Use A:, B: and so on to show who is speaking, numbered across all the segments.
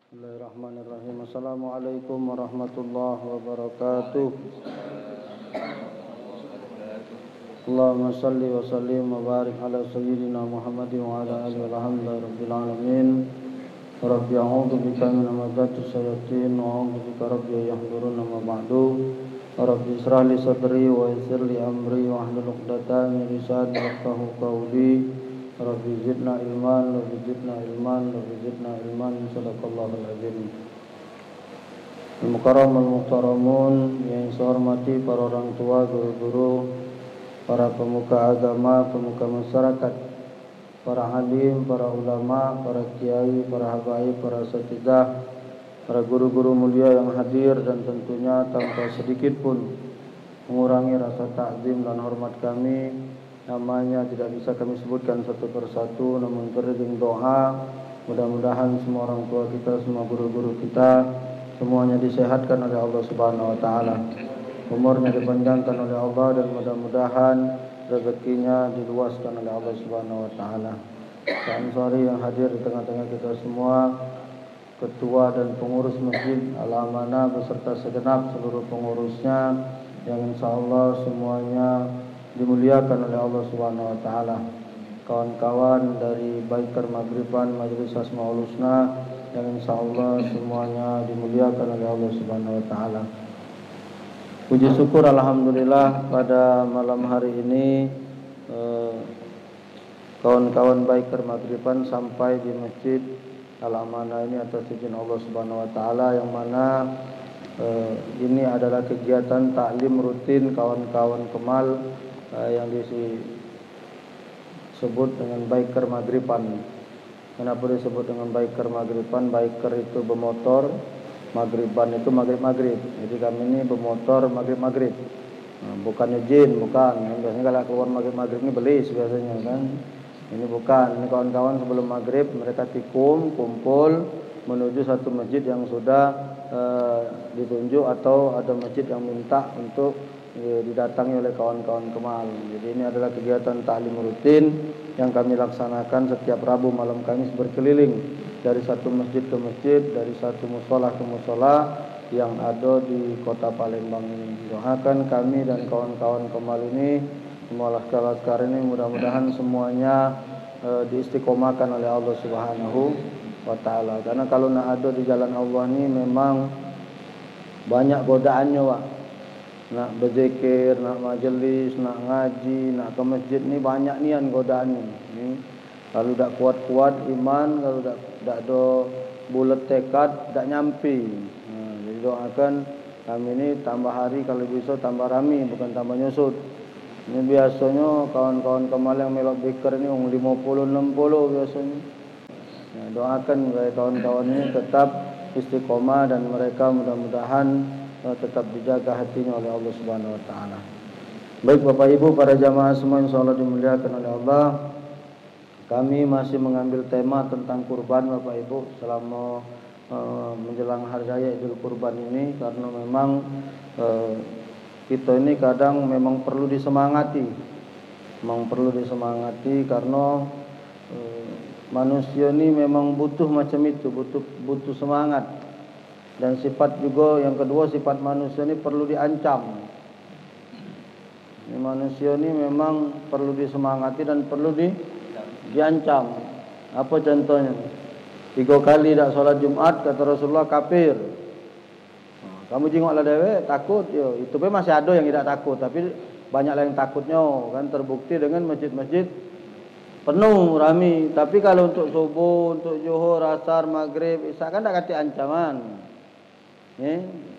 A: Bismillahirrahmanirrahim. Assalamualaikum warahmatullahi wabarakatuh. Allahumma salli wa sallim wa barik ala sayyidina Muhammadin wa ala alihi walhamdulillahi rabbil alamin. Rabbi a'udzu bika min hamazati syayatin wa a'udzu bika rabbi yahdurun ma ba'du. Rabbi israh li sadri wa yassir li amri wa hlul 'uqdatam min lisani yafqahu qawli. Rabbi zidna ilman, Rabbi zidna ilman, Rabbi zidna ilman. Sadaqallahul azim. Al-mukarram al-muhtaramun, yang saya hormati para orang tua, guru-guru, para pemuka agama, pemuka masyarakat, para alim, para ulama, para kiai, para habaib, para asatidzah, para guru-guru mulia yang hadir, dan tentunya tanpa sedikit pun mengurangi rasa takzim dan hormat kami. Namanya tidak bisa kami sebutkan satu persatu, namun beriring doa mudah-mudahan semua orang tua kita, semua guru-guru kita semuanya disehatkan oleh Allah Subhanahu wa taala, umurnya dipanjangkan oleh Allah, dan mudah-mudahan rezekinya diluaskan oleh Allah Subhanahu wa taala. Dan sorry yang hadir di tengah-tengah kita semua, ketua dan pengurus Masjid Al-Amanah beserta segenap seluruh pengurusnya yang insyaallah semuanya dimuliakan oleh Allah Subhanahu wa taala. Kawan-kawan dari Baiker Maghriban Majelis Asmaul Husna yang insyaallah semuanya dimuliakan oleh Allah Subhanahu wa taala. Puji syukur alhamdulillah pada malam hari ini kawan-kawan Baiker Maghriban sampai di Masjid Al-Amanah ini atas izin Allah Subhanahu wa taala, yang mana ini adalah kegiatan taklim rutin kawan-kawan Kemal yang disebut dengan Baiker Maghriban. Kenapa disebut dengan Baiker Maghriban? Baiker itu bermotor, Maghriban itu maghrib-maghrib. Jadi kami ini bermotor maghrib-maghrib. Bukannya jin, bukan. Biasanya kalau keluar maghrib-maghrib ini belis biasanya kan. Ini bukan. Ini kawan-kawan sebelum maghrib mereka tikung, kumpul menuju satu masjid yang sudah ditunjuk, atau ada masjid yang minta untuk didatangi oleh kawan-kawan Kemal. Jadi ini adalah kegiatan taklim rutin yang kami laksanakan setiap Rabu malam Kamis, berkeliling dari satu masjid ke masjid, dari satu musola ke musola yang ada di kota Palembang ini. Doakan kami dan kawan-kawan Kemal ini, semua laskar-laskar ini, mudah-mudahan semuanya diistiqomahkan oleh Allah Subhanahu wa taala. Karena kalau nak ada di jalan Allah ini memang banyak godaannya, Pak. Nak berzikir, nak majelis, nak ngaji, nak ke masjid ni banyak nian godaan ni. Kalau tak kuat-kuat iman, kalau tak ada bulat tekad, tak nyampi. Jadi doakan kami ni tambah hari kalau bisa tambah rami, bukan tambah nyusut. Ini biasanya kawan-kawan Kemal yang melok zikir ni 50-60 biasanya. Doakan supaya kawan-kawan ini tetap istiqomah dan mereka mudah-mudahan tetap dijaga hatinya oleh Allah Subhanahu wa taala. Baik Bapak Ibu, para jamaah semua insyaallah dimuliakan oleh Allah. Kami masih mengambil tema tentang kurban Bapak Ibu selama menjelang hari raya Idul Kurban ini, karena memang kita ini kadang memang perlu disemangati. Memang perlu disemangati karena manusia ini memang butuh macam itu, butuh semangat. Dan sifat juga yang kedua, sifat manusia ini perlu diancam. Ini manusia ini memang perlu disemangati dan perlu diancam. Apa contohnya? 3 kali tak solat Jumat kata Rasulullah kafir. Kamu jengoklah dewek takut yo. Itu pun masih ada yang tidak takut, tapi banyak yang takutnya kan, terbukti dengan masjid-masjid penuh rami. Tapi kalau untuk subuh, untuk zuhur, asar, maghrib, isya kan tak kata ancaman.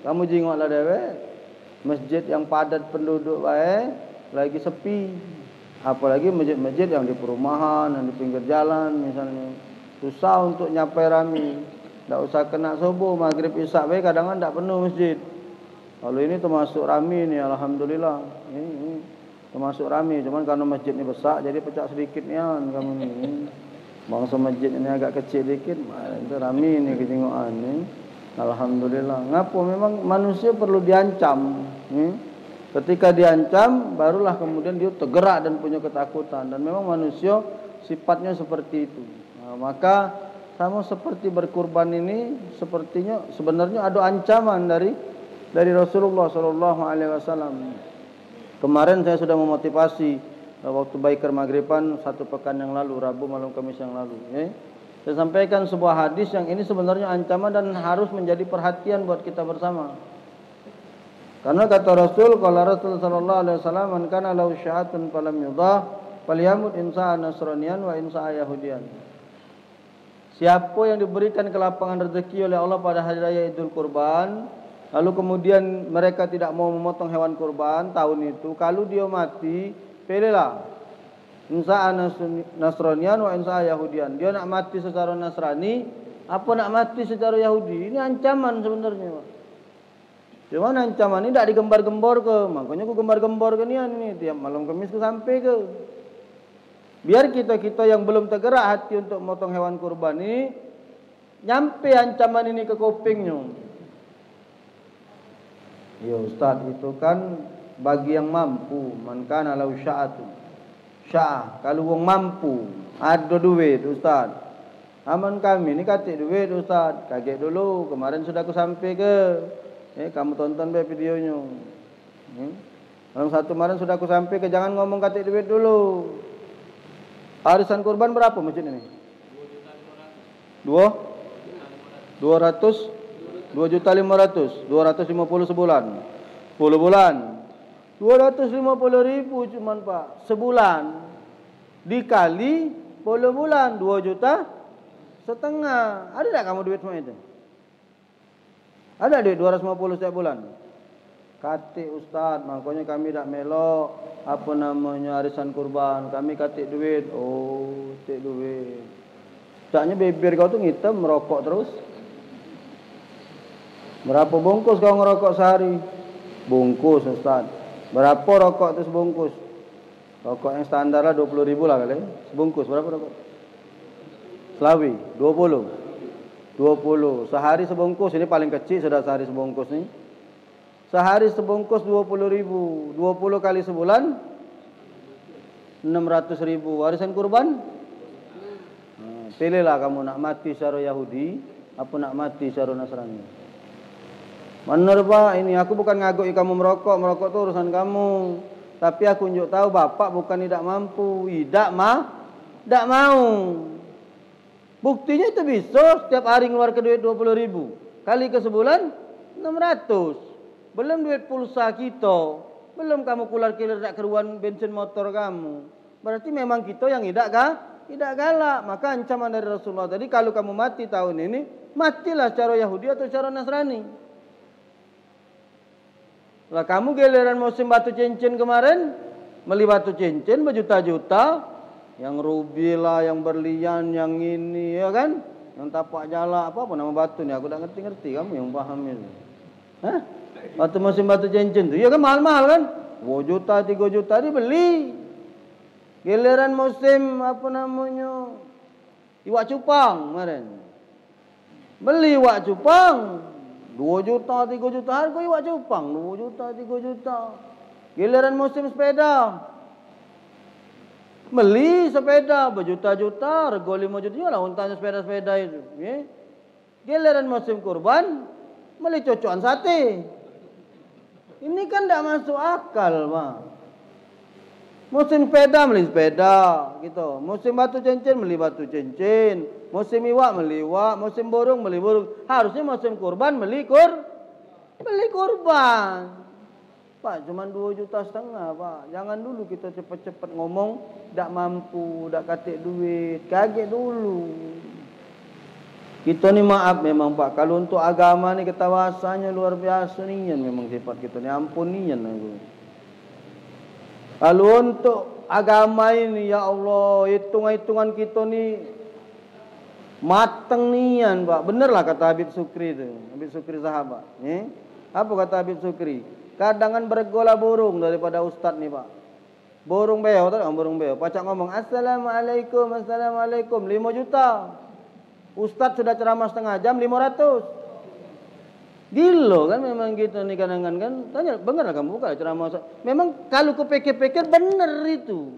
A: Kamu jengoklah dewek masjid yang padat penduduk baik lagi sepi, apalagi masjid-masjid yang di perumahan, yang di pinggir jalan misalnya, susah untuk nyapai rami. Tak usah kena subuh, maghrib, isya baik kadang-kadang tak penuh masjid. Kalau ini termasuk rami ni, alhamdulillah. Ini termasuk rami, cuman karena masjid ni besar jadi pecah sedikit ni kan kamu ni. Bangsa masjid ini agak kecil dikit, itu rami ni kejengokan ni. Alhamdulillah. Ngapa? Memang manusia perlu diancam. Ketika diancam, barulah kemudian dia tergerak dan punya ketakutan. Dan memang manusia sifatnya seperti itu. Maka sama seperti berkurban ini sepertinya sebenarnya ada ancaman dari Rasulullah sallallahu alaihi wasallam. Kemarin saya sudah memotivasi waktu Baiker Maghriban 1 pekan yang lalu, Rabu malam Kamis yang lalu, Saya sampaikan sebuah hadis yang ini sebenarnya ancaman dan harus menjadi perhatian buat kita bersama. Karena kata Rasul, kalau Rasul sallallahu alaihi wasallam, "Man kana lahu sya'atun falam yudah, falyamut insa nasraniyan wa insa yahudiyan." Siapa yang diberikan kelapangan rezeki oleh Allah pada hari raya Idul Kurban, lalu kemudian mereka tidak mau memotong hewan kurban tahun itu, kalau dia mati, pilihlah insa nasraniyan wa insa yahudiyan. Dia nak mati secara Nasrani, apa nak mati secara Yahudi. Ini ancaman sebenarnya, Pak. Cuma ancaman ini tidak digembar-gembor ke, makanya aku gembar-gembor ke ini tiap malam Kamis ke sampai ke. Biar kita yang belum tergerak hati untuk memotong hewan kurban ini, nyampe ancaman ini ke kupingnya. Ya Ustaz, itu kan bagi yang mampu, man kana lahu sya'atun. Sya'ah, kalau wong mampu, ada duit Ustaz. Aman kami ini katik duit Ustaz. Kaget dulu, kemarin sudah aku sampai ke. Kamu tonton videonya. Dalam satu kemarin sudah aku sampai ke, jangan ngomong katik duit dulu. Arisan kurban berapa masjid ini? 2.500.000 sebulan. 10 bulan. 250.000 cuman Pak, sebulan. Dikali 10 bulan 2,5 juta. Ada tak kamu duit semua itu? Ada duit 250 setiap bulan? Katik Ustaz, makanya kami tak melok arisan kurban. Kami katik duit. Oh, katik duit. Taknya bibir kau tu ngitam merokok terus. Berapa bungkus kau ngerokok sehari? Bungkus Ustaz. Berapa rokok tu sebungkus? Rokok yang standar lah 20.000 lah kali. Sebungkus berapa rokok? Selawi 20. Sehari sebungkus, ini paling kecil sudah sehari sebungkus ni. Sehari sebungkus 20.000. 20 kali sebulan 600.000. Warisan kurban? Pilihlah kamu nak mati secara Yahudi apa nak mati secara Nasrani. Benar Pak, ini aku bukan ngagui kamu merokok tu urusan kamu. Tapi aku tunjuk tahu bapak bukan tidak mampu, tidak mau. Buktinya itu bisa setiap hari ngeluar ke duit 20.000. Kali ke sebulan 600. Belum duit pulsa kita. Belum kamu keluar keruan bensin motor kamu. Berarti memang kita yang tidak galak. Maka ancaman dari Rasulullah tadi, kalau kamu mati tahun ini, matilah secara Yahudi atau secara Nasrani. Lah kamu giliran musim batu cincin kemarin, beli batu cincin berjuta-juta, yang rubi lah, yang berlian, yang ini, ya kan? Yang tapak jala, apa nama batu ni? Aku tak ngerti, kamu yang paham ini. Hah? Batu musim batu cincin tu, ya kan mahal-mahal kan? 2 juta, 3 juta dibeli. Giliran musim iwak cupang kemarin. Beli iwak cupang 2 juta, 3 juta harga iwak cupang, 2 juta, 3 juta. Giliran musim sepeda, beli sepeda berjuta-juta, harga 5 juta lah untanya sepeda-sepeda itu. Giliran musim kurban, beli cocokan sate. Ini kan tidak masuk akal, Pak. Musim sepeda beli sepeda, gitu. Musim batu cincin beli batu cincin. Musim iwak beli iwak, musim burung beli burung. Harusnya musim kurban beli kurban. Pak, cuma 2,5 juta, Pak. Jangan dulu kita cepat-cepat ngomong tak mampu, tak katik duit. Kaget dulu. Kita ni maaf memang Pak, kalau untuk agama ni ketawasannya luar biasa nian memang sifat kita ni, ampun nian aku. Kalau untuk agama ini ya Allah, hitung-hitungan kita ni mateng nian Pak. Benarlah kata Habib Sukri tu, Habib Sukri sahabat. Apa kata Habib Sukri? Kadangan bergola burung daripada ustaz ni Pak. Burung beo, tahu tak burung beo? Pacak ngomong Assalamualaikum, Assalamualaikum, 5 juta. Ustaz sudah ceramah setengah jam 500. Gila kan memang kita ni kadang-kadang kan. Tanya, benar lah kamu buka ceramah. Memang kalau ku pikir-pikir benar itu.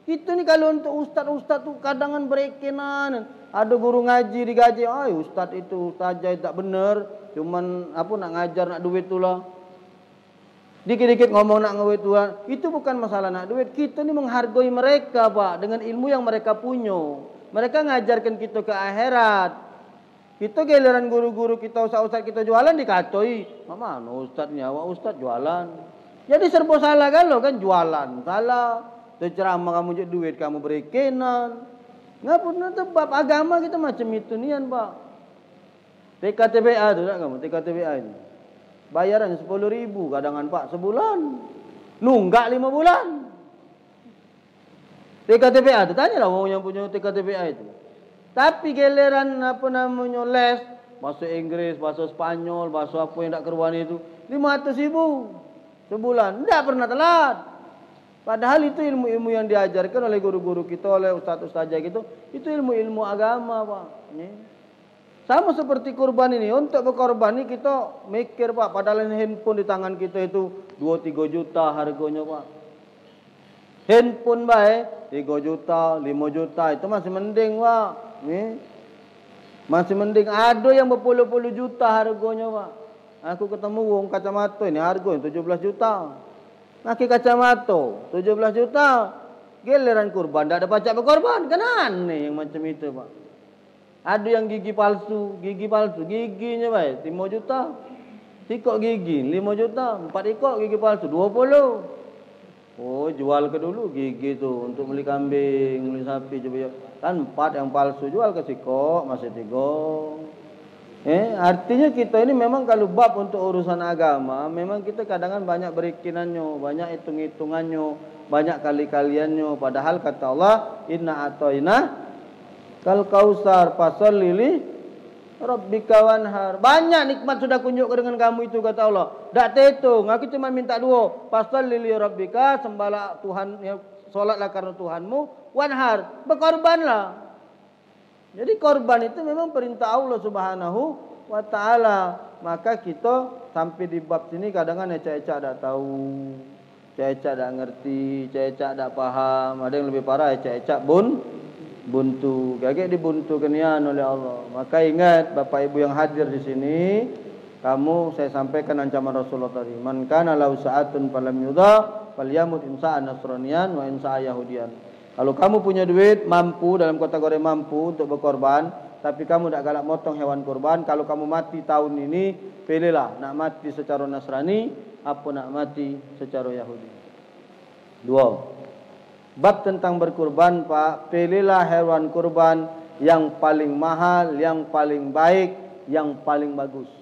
A: Itu nih kalau untuk ustaz-ustaz tuh kadangan berekenan. Ada guru ngaji digaji, ustaz itu ustazah tak bener, cuman nak ngajar nak duit tu lah. Dikit-dikit ngomong nak duit tu lah. Itu bukan masalah nak duit. Kita nih menghargai mereka, Pak, dengan ilmu yang mereka punya. Mereka ngajarkan kita ke akhirat. Kita giliran guru-guru kita, ustaz-ustaz kita jualan dikatoi. Mana ustaznya? Wah, ustaz jualan. Jadi serba salah kalau kan jualan salah. Ceramah kamu jadi duit kamu berekenan. Nggak pernah tebab agama kita macam itu nian, Pak. TKTBA tu tak kamu? TKTBA ini. Bayaran 10.000 kadangan Pak sebulan. Nunggak 5 bulan. TKTBA tu tanyalah orang yang punya TKTBA itu. Tapi giliran les bahasa Inggris, bahasa Spanyol, bahasa apa yang tak keruan itu 500.000 sebulan. Tidak pernah telat. Padahal itu ilmu-ilmu yang diajarkan oleh guru-guru kita, oleh ustaz-ustazah gitu, itu ilmu-ilmu agama, Pak. Sama seperti kurban ini. Untuk berkorban ini kita mikir, Pak. Padahal handphone di tangan kita itu 2-3 juta harganya, Pak. Handphone baik 3 juta, 5 juta itu masih mending, Pak. Masih mending. Ada yang berpuluh-puluh juta harganya, Pak. Aku ketemu wong kacamata ini harganya 17 juta. Pakai kacamata 17 juta. Giliran kurban tak ada pajak berkorban. Kan aneh yang macam itu, Pak. Ada yang gigi palsu. Giginya baik 5 juta. Sikok gigi 5 juta. 4 ikok gigi palsu 20. Oh, jual ke dulu gigi tu untuk beli kambing, beli sapi coba. Kan 4 yang palsu jual ke sikok masih 3. Artinya kita ini memang kalau bab untuk urusan agama, memang kita kadang-kadang banyak berikinannya, banyak hitung-hitungannya, banyak kali-kaliannya. Padahal kata Allah, inna atoina kal kausar fasholli li rabbika wanhar. Banyak nikmat sudah kunjukkan dengan kamu itu kata Allah. Tak terhitung, aku cuma minta 2. Fasholli li rabbika, sembahlah Tuhan, ya, solatlah karena Tuhanmu, wanhar, berkorbanlah. Jadi korban itu memang perintah Allah Subhanahu wa taala. Maka kita sampai di bab sini kadang-kadang ecak-ecak tak tahu, ecak-ecak tak ngerti, ecak-ecak tak paham. Ada yang lebih parah ecak-ecak buntu. Gagak dibuntu kenian oleh Allah. Maka ingat Bapak Ibu yang hadir di sini, saya sampaikan ancaman Rasulullah tadi. Man kana lahu sa'atun falam yudha falyamut insa'an nasraniyan wa insa'an yahudiyan. Kalau kamu punya duit, mampu dalam kategori mampu untuk berkorban, tapi kamu tak galak motong hewan korban, kalau kamu mati tahun ini, pilihlah nak mati secara Nasrani, apa nak mati secara Yahudi. 2. Bab tentang berkorban, Pak, pilihlah hewan korban yang paling mahal, yang paling baik, yang paling bagus.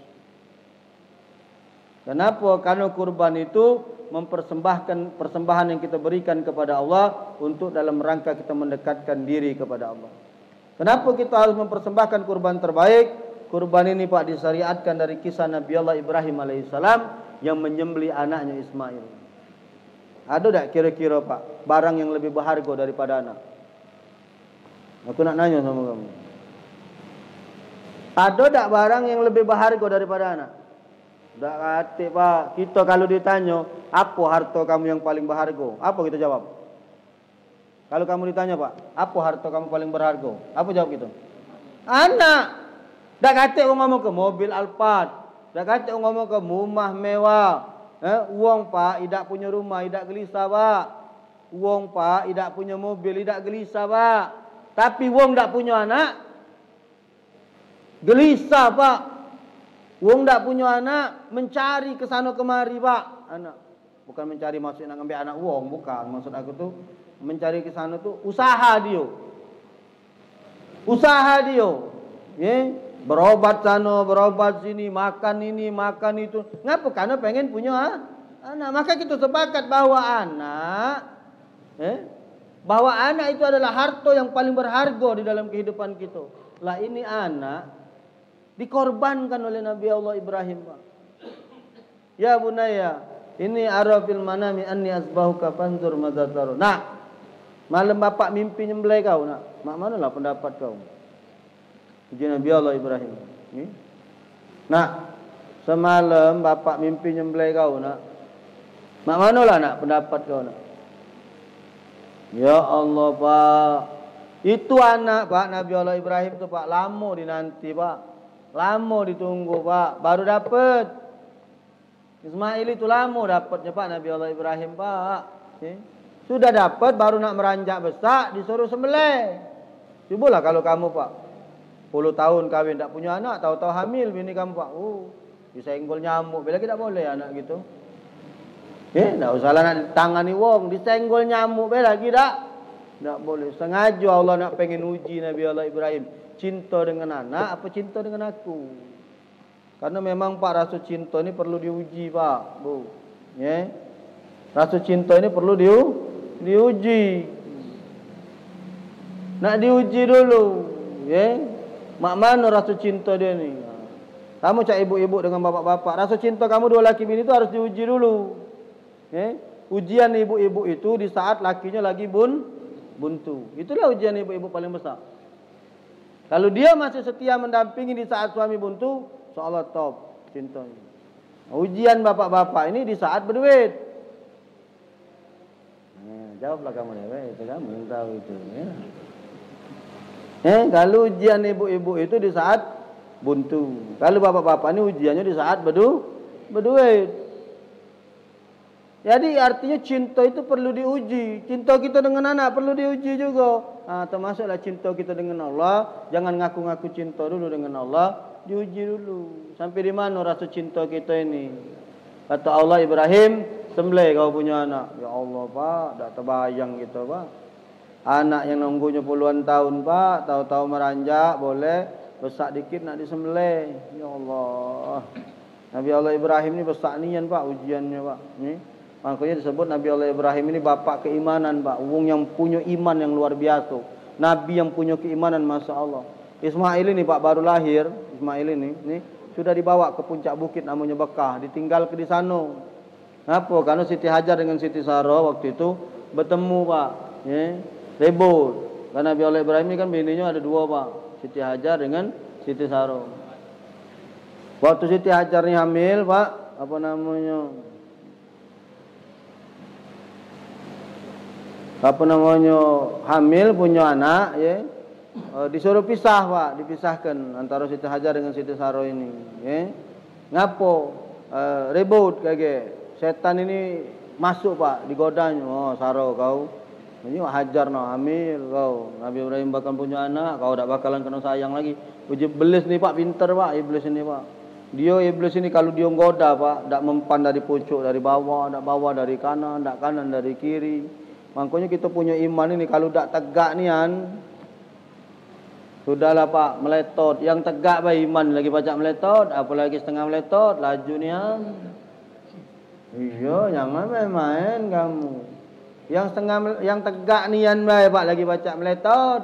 A: Kenapa? Karena kurban itu mempersembahkan persembahan yang kita berikan kepada Allah untuk dalam rangka kita mendekatkan diri kepada Allah. Kenapa kita harus mempersembahkan kurban terbaik? Kurban ini, Pak, disyariatkan dari kisah Nabi Allah Ibrahim alaihissalam yang menyembelih anaknya Ismail. Ada tak kira-kira, Pak, barang yang lebih berharga daripada anak? Aku nak nanya sama kamu. Ada tak barang yang lebih berharga daripada anak? Tak kata, Pak. Kita kalau ditanya, apa harta kamu yang paling berharga? Apa kita jawab? Kalau kamu ditanya, Pak, apa harta kamu paling berharga? Apa jawab kita? Anak. Tak kata orang ngomong ke mobil Alphard. Tak kata orang ngomong ke rumah mewah. Uang, Pak, tidak punya rumah, tidak gelisah, Pak. Uang, Pak, tidak punya mobil, tidak gelisah, Pak. Tapi uang tak punya anak, gelisah, Pak. Wong tak punya anak, mencari ke sana kemari, Pak. Anak. Bukan mencari maksud nak ambil anak wong, bukan. Maksud aku tu mencari ke sana tu usaha dia. Usaha dia. Berobat sana, berobat sini, makan ini, makan itu. Ngapa? Karena pengen punya anak. Maka kita sepakat bahwa anak itu adalah harta yang paling berharga di dalam kehidupan kita. Lah ini anak dikorbankan oleh Nabi Allah Ibrahim, Pak. Ya bunaya, ini arafil manami anni asbahuka fanzur madza tara. Nak, malam bapak mimpi nyembelih kau, nak. Mak manalah pendapat kau? Uji Nabi Allah Ibrahim. Nak, semalam bapak mimpi nyembelih kau, nak. Mak manalah nak pendapat kau, nak. Ya Allah Pak, itu anak Pak Nabi Allah Ibrahim itu Pak, lama dinanti Pak, lama ditunggu Pak, baru dapat. Ismail itu lama dapatnya Pak Nabi Allah Ibrahim Pak. Sudah dapat baru nak meranjak besar disuruh sembelih. Cobalah kalau kamu Pak, 10 tahun kawin tak punya anak, tahu-tahu hamil bini kamu Pak. Disenggol nyamuk, bila tidak boleh anak gitu. Tak usahlah nak tangani wong, disenggol nyamuk lagi tak boleh. Sengaja Allah nak pengen uji Nabi Allah Ibrahim, cinta dengan anak apa cinta dengan aku. Karena memang Pak rasa cinta ini perlu diuji Pak, Bu. Rasa cinta ini perlu diuji. Nak diuji dulu, mak mana rasa cinta dia ni? Kamu cak ibu-ibu dengan bapak-bapak, rasa cinta kamu dua laki bini itu harus diuji dulu. Ujian ibu-ibu itu di saat lakinya lagi buntu. Itulah ujian ibu-ibu paling besar. Kalau dia masih setia mendampingi di saat suami buntu, insyaallah top cintanya. Ujian bapak-bapak ini di saat berduit. Jawablah kamu itu kamu yang tahu itu. Kalau ujian ibu-ibu itu di saat buntu. Kalau bapak-bapak ini ujiannya di saat berduit. Jadi artinya cinta itu perlu diuji. Cinta kita dengan anak perlu diuji juga. Termasuklah cinta kita dengan Allah. Jangan ngaku-ngaku cinta dulu dengan Allah. Diuji dulu. Sampai di mana rasa cinta kita ini. Kata Allah, Ibrahim, sembelih kau punya anak. Ya Allah Pak, tak terbayang kita Pak. Anak yang nunggunya puluhan tahun Pak, tahu-tahu meranjak boleh. Besar dikit nak disembelih. Ya Allah. Nabi Allah Ibrahim ini besar nian Pak ujiannya Pak. Makanya disebut Nabi Allah Ibrahim ini bapak keimanan Pak. Wong yang punya iman yang luar biasa. Nabi yang punya keimanan Masya Allah. Ismail ini Pak baru lahir. Ismail ini sudah dibawa ke puncak bukit namanya Bekah. Ditinggal ke di sana. Kenapa? Karena Siti Hajar dengan Siti Sarah waktu itu bertemu Pak. Ribut. Karena Nabi Allah Ibrahim ini kan bininya ada dua Pak. Siti Hajar dengan Siti Sarah. Waktu Siti Hajar ini hamil Pak. Hamil punya anak disuruh pisah Pak, dipisahkan antara Siti Hajar dengan Siti Sarah ini. Ngapo? Ribut kayak setan ini masuk Pak, digodanya. Sarah kau ini Hajar hamil kau. Nabi Ibrahim bakal punya anak, kau tak bakalan kena sayang lagi. Iblis ni Pak pintar Pak, iblis ini Pak. Iblis ini kalau dia goda Pak, tak mempan dari pucuk dari bawah, tak bawah dari kanan, tak kanan dari kiri. Makanya kita punya iman ini kalau tak tegak nian, sudahlah Pak meletot. Yang tegak baik iman lagi pacak meletot, apalagi setengah meletot, laju nian. Iya, jangan main-main kamu. Yang tegak nian baik Pak lagi pacak meletot.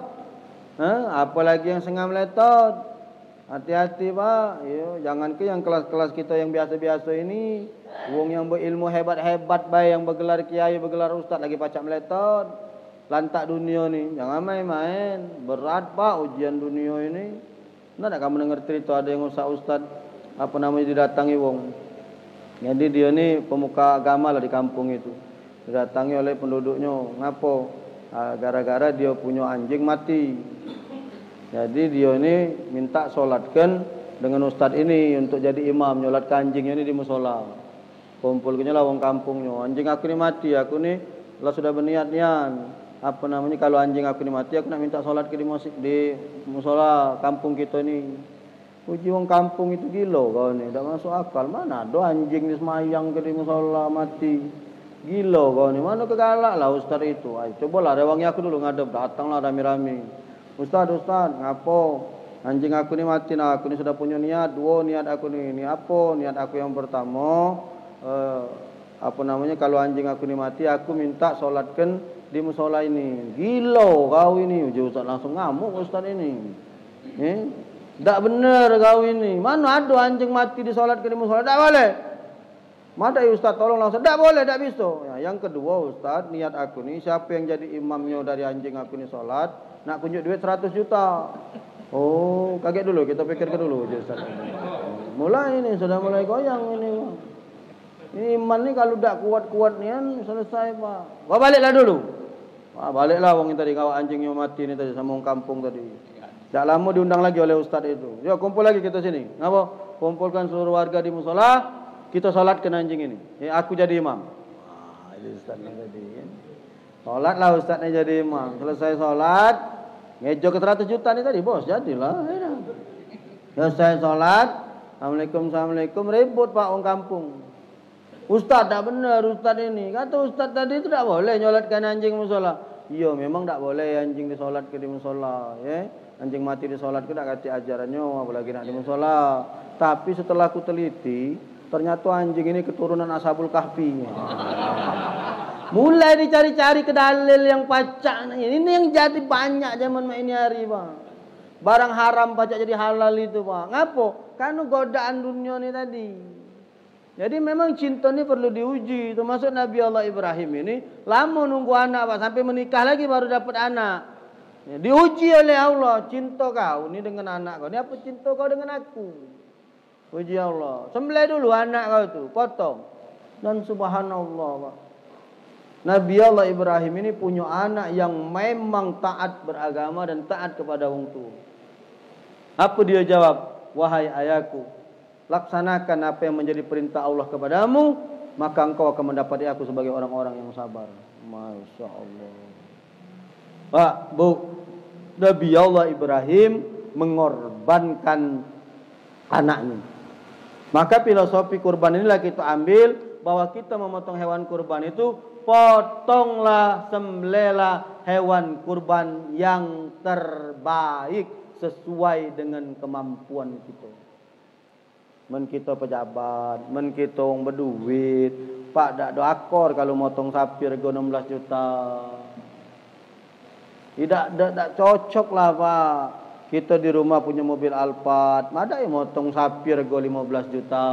A: Apalagi yang setengah meletot. Hati-hati Pak. Jangan ke yang kelas-kelas kita yang biasa-biasa ini. Wong yang berilmu hebat-hebat baik yang bergelar kiai, bergelar ustaz lagi pacak meletot. Lantak dunia ni. Jangan main-main. Berat Pak ujian dunia ini. Nak kamu dengar cerita ada yang ustaz didatangi wong. Jadi dia ni pemuka agama lah di kampung itu. Didatangi oleh penduduknya. Ngapo? Gara-gara dia punya anjing mati. Jadi dia ni minta solatkan dengan ustaz ini untuk jadi imam nyolatkan anjingnya ni di musola. Kumpulnya lah wong kampungnya. Anjing aku ni mati, aku ni lah sudah berniat nian. Kalau anjing aku ni mati, aku nak minta solat ke di musola kampung kita ni. Uji wong kampung itu gila kau ni, tak masuk akal. Mana ada anjing ni semayang ke di musola mati. Gila kau ni, mana kegalak lah ustaz itu. Cobalah rewangi aku dulu ngadep, datanglah rami-rami. Ustaz, ngapo? Anjing aku ni mati nah, aku ni sudah punya niat, dua niat aku ni. Ini apa? Niat aku yang pertama, kalau anjing aku ni mati, aku minta solatkan di musola ini. Gila kau ini. Uji ustaz langsung ngamuk ustaz ini. Tak benar kau ini. Mana ada anjing mati disolatkan di musola? Tak boleh. Mada ustaz tolong langsung. Tak boleh, tak bisa. Yang kedua ustaz, niat aku ni siapa yang jadi imamnya dari anjing aku ni solat, nak kunjuk duit 100 juta. Oh, kaget dulu, kita pikirkan dulu ustaz. Mulai ini sudah mulai goyang ini. Ini iman ni kalau tak kuat-kuat ni kan selesai Pak. Bawa baliklah dulu. Baliklah wong tadi kawak anjingnya mati ini tadi sama wong kampung tadi. Tak lama diundang lagi oleh ustaz itu. Yuk kumpul lagi kita sini. Ngapa? Kumpulkan seluruh warga di musola, kita salatkan anjing ini. Aku jadi imam. Ini ustaznya tadi. Salatlah ustaznya jadi imam. Selesai salat, ngejo ke 100 juta nih tadi, bos. Jadilah. Selesai salat, assalamualaikum, ribut pak wong kampung. Ustaz tak benar ustaz ini. Kata ustaz tadi itu tak boleh nyolatkan anjing musola. Iya memang tak boleh anjing disolatkan di musola. Ya. Anjing mati disolatkan tak kata ajarannya apalagi nak di musola. Tapi setelah aku teliti ternyata anjing ini keturunan Ashabul Kahfi. Mulai dicari-cari ke dalil yang pacak. Ini yang jadi banyak zaman ini hari pak. Barang haram pacak jadi halal itu pak. Ngapo? Karena godaan dunia ini tadi. Jadi memang cinta ini perlu diuji. Termasuk Nabi Allah Ibrahim ini lama nunggu anak pak, sampai menikah lagi baru dapat anak. Ya, diuji oleh Allah, cinta kau ini dengan anak kau. Ini apa cinta kau dengan aku? Uji Allah. Sembelih dulu anak kau itu, potong. Dan subhanallah pak, Nabi Allah Ibrahim ini punya anak yang memang taat beragama dan taat kepada orang tua. Apa dia jawab? Wahai ayahku, laksanakan apa yang menjadi perintah Allah kepadamu, maka engkau akan mendapati aku sebagai orang-orang yang sabar. Masya Allah. Pak, Bu, Nabi Allah Ibrahim mengorbankan anaknya. Maka filosofi kurban inilah kita ambil, bahwa kita memotong hewan kurban itu, potonglah, sembelihlah hewan kurban yang terbaik sesuai dengan kemampuan kita. Men kita pejabat, men kita orang berduit, pak dak do akor kalau motong sapi rego 16 juta. Tidak cocok lah pak. Kita di rumah punya mobil Alphard, ada yang motong sapi rego 15 juta.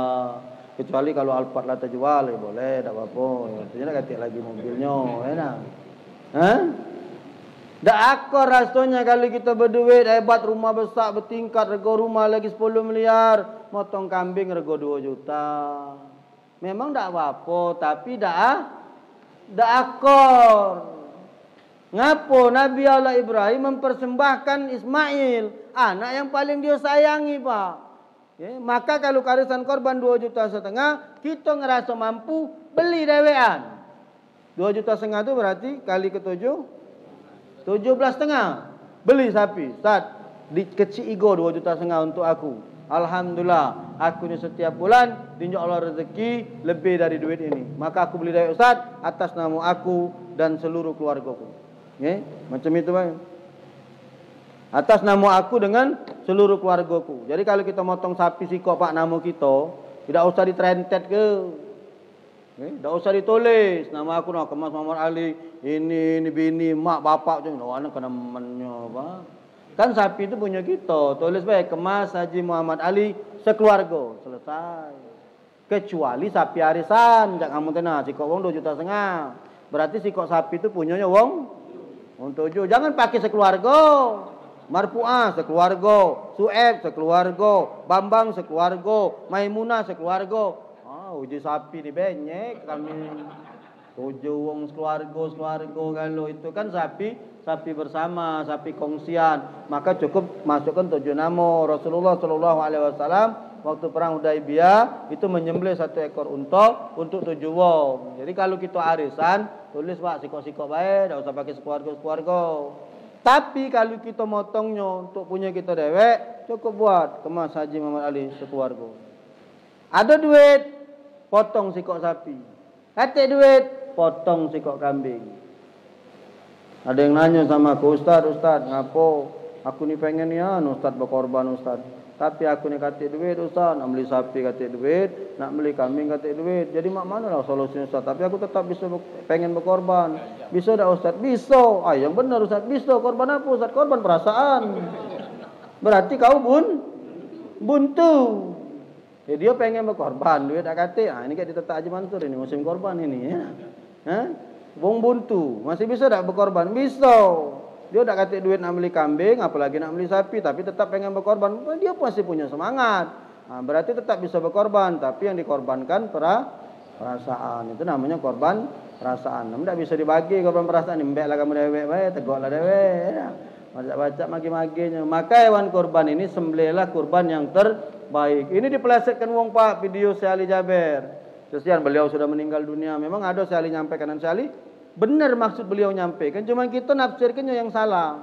A: Kecuali kalau Alphard lah terjual, ya boleh, tak apa-apa. Artinya ganti lagi mobilnya, enak. Hah? Dak akor rasanya kalau kita berduit hebat, rumah besar bertingkat, rego rumah lagi 10 miliar, motong kambing rego 2 juta. Memang dak apa-apa, tapi dak akor. Ngapo Nabi Allah Ibrahim mempersembahkan Ismail, anak yang paling dia sayangi, Pak. Ya, maka kalau karisan korban 2,5 juta, kita ngerasa mampu beli dewean. 2,5 juta itu berarti kali ke-7, 17,5. Beli sapi. Ustaz, dikecil ego 2,5 juta untuk aku. Alhamdulillah, aku ini setiap bulan dinjak Allah rezeki lebih dari duit ini. Maka aku beli dari Ustaz atas nama aku dan seluruh keluargaku. Ya, macam itu Pak. Atas nama aku dengan seluruh keluargaku. Jadi kalau kita motong sapi sikok Pak nama kita, tidak usah ditrentet ke. Tidak usah ditulis nama aku nak Kemas Muhammad Ali, ini bini, mak, bapak macam mana anak kena mennya Pak. Kan sapi itu punya kita. Tulis baik Kemas Haji Muhammad Ali sekeluarga. Selesai. Kecuali sapi arisan, jak kamu tenang, sikok wong 2,5 juta. Berarti sikok sapi itu punyanya wong 7. Jangan pakai sekeluarga. Marfu'ah sekeluarga, Su'eb sekeluarga, Bambang sekeluarga, Maimunah sekeluarga. Uji sapi di benyek kami 7 wong keluarga kalau itu kan sapi bersama, sapi kongsian. Maka cukup masukkan 7 nama. Rasulullah sallallahu alaihi wasallam waktu perang Hudaybiyah itu menyembelih 1 ekor unta untuk 7 wong. Jadi kalau kita arisan, tulis Pak sikok-sikok baik, enggak usah pakai sekeluarga. Tapi kalau kita motongnya untuk punya kita dewek, cukup buat Kemas Haji Muhammad Ali sekeluarga. Ada duit, potong sikok sapi. Kate duit, potong sikok kambing. Ada yang nanya sama aku, Ustaz, ngapo? Aku ni pengen ya, Ustaz berkorban Ustaz. Tapi aku ni kate duit Ustaz, nak beli sapi kate duit, nak beli kambing kate duit. Jadi mak mana lah solusinya Ustaz? Tapi aku tetap bisa pengen berkorban. Bisa tak Ustaz? Bisa. Yang benar Ustaz, bisa. Korban apa Ustaz? Korban perasaan. Berarti kau buntu. Ya, dia pengen berkorban, duit tak kate. Ini kayak ditetak Haji Mansur ini musim korban ini ya. Wong buntu, masih bisa tak berkorban? Bisa. Dia tak kate duit nak beli kambing, apalagi nak beli sapi, tapi tetap pengen berkorban. Dia masih punya semangat. Berarti tetap bisa berkorban, tapi yang dikorbankan perasaan. Itu namanya korban perasaan. Tidak bisa dibagi korban perasaan. Mbak lah kamu dewek, baik tegaklah dewek. Baca maki-makinya. Maka hewan kurban ini sembelihlah kurban yang terbaik. Ini dipelesetkan wong Pak video Syekh Ali Jaber. Kesian beliau sudah meninggal dunia. Memang ada Syekh Ali nyampaikan dan Syekh Ali benar maksud beliau nyampaikan. Cuma kita nafsirkannya yang salah.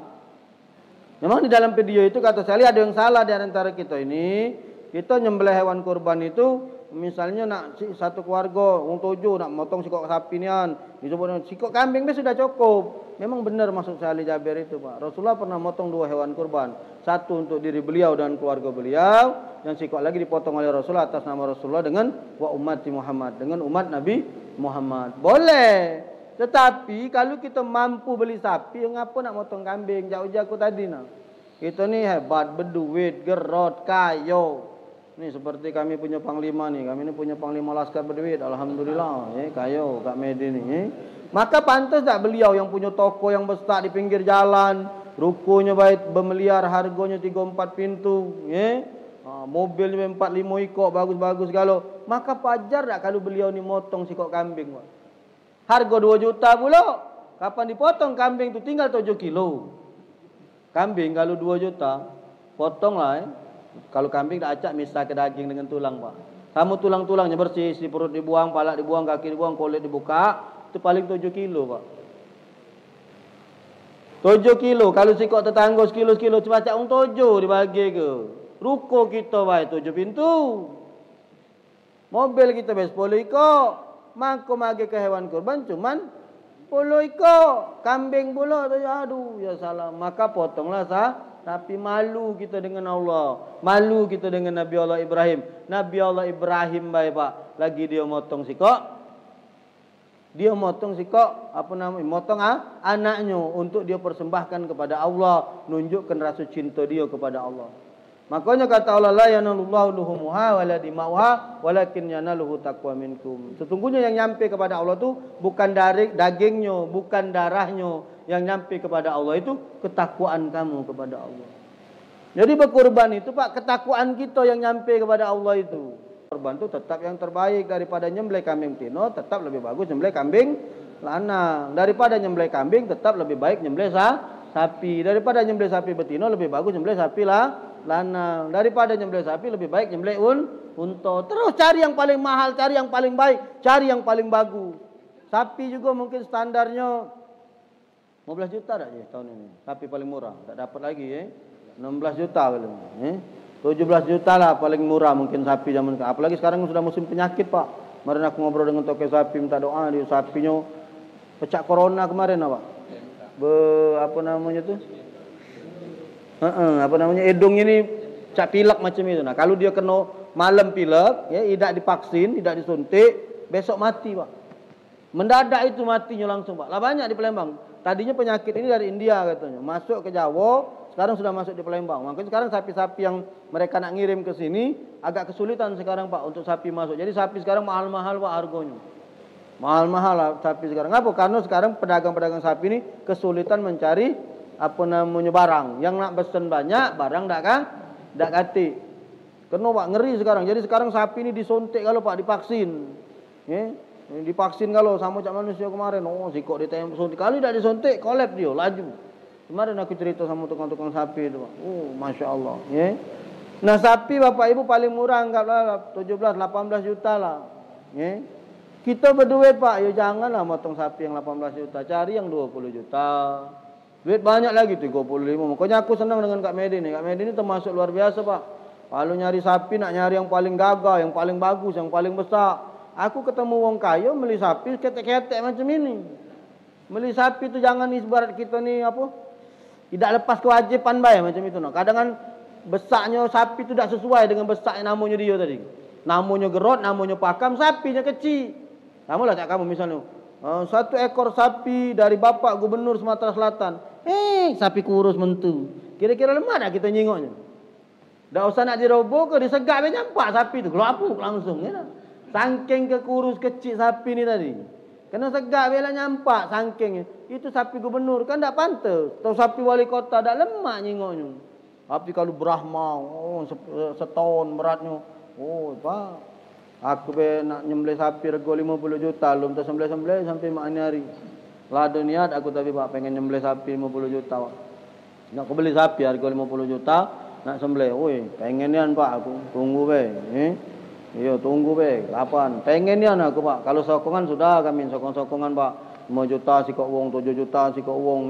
A: Memang di dalam video itu kata Syekh Ali ada yang salah di antara kita ini. Kita nyembelih hewan kurban itu misalnya nak satu keluarga wong 7 nak motong sikok sapi nian, disebut sikok kambing sudah cukup. Memang benar maksud Syekh Ali Jaber itu, Pak. Rasulullah pernah motong 2 hewan kurban. Satu untuk diri beliau dan keluarga beliau, yang sikok lagi dipotong oleh Rasulullah atas nama Rasulullah dengan wa ummati Muhammad, dengan umat Nabi Muhammad. Boleh. Tetapi kalau kita mampu beli sapi, ngapa nak motong kambing? Jauh-jauh aku tadi nah. Kita ni hebat, berduit, gerot, kayo. Nih seperti kami punya panglima nih, kami ini punya panglima laskar berduit, alhamdulillah, kayo Kak Medi nih. Maka pantas tak beliau yang punya toko yang besar di pinggir jalan, rukonya baik bermiliar, harganya 3-4 pintu, mobilnya 4-5 ikok bagus-bagus kalau. Maka pajar tak kalau beliau ni motong sikok kambing, Pak. Harga 2 juta pula. Kapan dipotong kambing tu tinggal 7 kilo. Kambing kalau 2 juta, potonglah. Kalau kambing dah acak misah ke daging dengan tulang, Pak. Kamu tulang-tulangnya bersih, isi perut dibuang, palak dibuang, kaki dibuang, kulit dibuka, itu paling 7 kilo, Pak. 7 kilo, kalau sikok tetangga sekilo-sekilo, cuma acak 7 dibagi ke. Ruko kita, Pak, 7 pintu. Mobil kita 10 ikok. Maka magi ke hewan kurban cuman 10 ikok. Kambing pula, aduh, ya salah. Maka potonglah tapi malu kita dengan Allah. Malu kita dengan Nabi Allah Ibrahim. Nabi Allah Ibrahim baik, Pak. Lagi dia motong sikok. Dia motong sikok, motong anaknya untuk dia persembahkan kepada Allah, nunjukkan rasa cinta dia kepada Allah. Makanya kata Allah, la yanalullahu luhumuha wala dimauha walakin yanaluhu taqwa minkum. Sesungguhnya yang nyampe kepada Allah itu bukan dagingnya, bukan darahnya. Yang nyampe kepada Allah itu ketakwaan kamu kepada Allah. Jadi berkorban itu, Pak, ketakwaan kita yang nyampe kepada Allah itu. Korban itu tetap yang terbaik daripada nyembelih kambing tino, tetap lebih bagus nyembelih kambing lanang. Daripada nyembelih kambing tetap lebih baik nyembelih sapi. Daripada nyembelih sapi betina lebih bagus nyembelih sapi lanang. Daripada nyembelih sapi lebih baik nyembelih unta. Terus cari yang paling mahal, cari yang paling baik, cari yang paling bagus. Sapi juga mungkin standarnya 15 juta dah je tahun ini. Sapi paling murah, tak dapat lagi 16 juta kalau 17 juta lah paling murah mungkin sapi zaman sekarang. Apalagi sekarang sudah musim penyakit, Pak. Kemarin aku ngobrol dengan toko sapi minta doa, dia sapinya pecah corona kemarin, Pak. Apa namanya tu? Hidungnya ini cak pilek macam itu. Nah, kalau dia kena malam pilek, tidak divaksin, tidak disuntik, besok mati, Pak. Mendadak itu matinya langsung, Pak. Lah banyak di Palembang. Tadinya penyakit ini dari India katanya, masuk ke Jawa, sekarang sudah masuk di Palembang. Makanya sekarang sapi-sapi yang mereka nak ngirim ke sini agak kesulitan sekarang, Pak, untuk sapi masuk. Jadi sapi sekarang mahal-mahal, Pak, harganya. Mahal-mahal lah sapi sekarang. Ngapa? Karena sekarang pedagang-pedagang sapi ini kesulitan mencari barang. Yang nak pesen banyak, barang dak kati. Kena, Pak, ngeri sekarang. Jadi sekarang sapi ini disuntik kalau, Pak, divaksin. Divaksin kalau sama cak manusia kemarin, sikok ditembak suntik. Kali tidak disuntik, kolap dia, laju. Kemarin aku cerita sama tukang-tukang sapi itu, Pak. Masya Allah. Nah, sapi Bapak Ibu paling murah anggaplah 17-18 juta lah. Kita berduit, Pak, janganlah motong sapi yang 18 juta, cari yang 20 juta. Duit banyak lagi 35. Makanya aku senang dengan Kak Medi nih. Kak Medi ini termasuk luar biasa, Pak. Kalau nyari sapi nak nyari yang paling gagah, yang paling bagus, yang paling besar. Aku ketemu wong kaya beli sapi ketek-ketek macam ini. Beli sapi itu jangan ibarat kita ni tidak lepas kewajiban bayar macam itu. Kadang kan besarnya sapi itu tidak sesuai dengan besarnya namanya dia tadi. Namanya gerot, namanya pakam, sapinya kecil. Kamulah cak kamu misalnya 1 ekor sapi dari Bapak Gubernur Sumatera Selatan. Sapi kurus mentu. Kira-kira lemah tak kita nyingoknya? Tak usah nak diroboh ke disegak nyampak sapi itu gelapuk langsung Saking kekurus kecil sapi ni tadi. Kena segak bila nyampak saking. Itu sapi gubernur kan tak pantas. Atau sapi wali kota tak lemak nyingoknya. Tapi kalau Brahma, setahun beratnya. Pak. Aku be nak nyembelih sapi rego 50 juta, belum tersembelih-sembelih sampai mak ni hari. Lada niat aku tapi Pak pengen nyembelih sapi 50 juta. Pak. Nak aku beli sapi harga 50 juta, nak sembelih. Oi, pengen nian Pak aku. Tunggu be. Iya, tunggu be. Kapan? Pengen nian aku Pak. Kalau sokongan sudah kami sokong-sokongan Pak. 5 juta sikok wong, 7 juta sikok wong